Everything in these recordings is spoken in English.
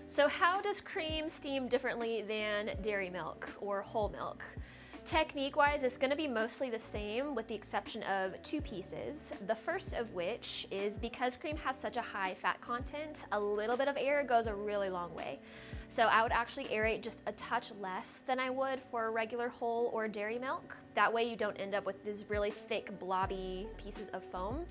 So how does cream steam differently than dairy milk or whole milk? Technique-wise, it's going to be mostly the same with the exception of two pieces. The first of which is because cream has such a high fat content, a little bit of air goes a really long way. So I would actually aerate just a touch less than I would for regular whole or dairy milk. That way you don't end up with these really thick blobby pieces of foam.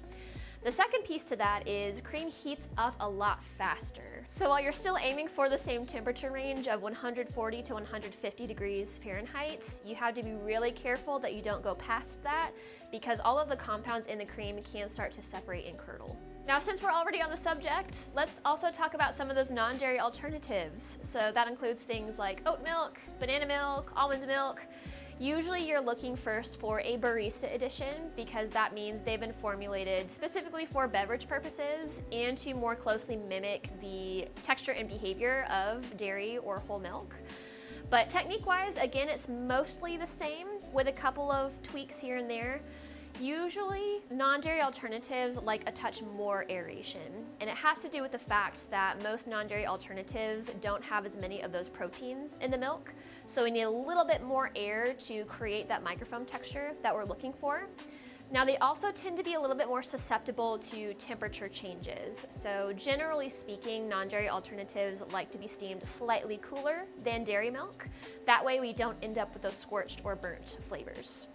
The second piece to that is cream heats up a lot faster. So while you're still aiming for the same temperature range of 140 to 150 degrees Fahrenheit, you have to be really careful that you don't go past that because all of the compounds in the cream can start to separate and curdle. Now, since we're already on the subject, let's also talk about some of those non-dairy alternatives. So that includes things like oat milk, banana milk, almond milk. Usually you're looking first for a barista edition because that means they've been formulated specifically for beverage purposes and to more closely mimic the texture and behavior of dairy or whole milk. But technique-wise, again, it's mostly the same with a couple of tweaks here and there. Usually, non-dairy alternatives like a touch more aeration, and it has to do with the fact that most non-dairy alternatives don't have as many of those proteins in the milk, so we need a little bit more air to create that microfoam texture that we're looking for. Now, they also tend to be a little bit more susceptible to temperature changes. So generally speaking, non-dairy alternatives like to be steamed slightly cooler than dairy milk. That way we don't end up with those scorched or burnt flavors.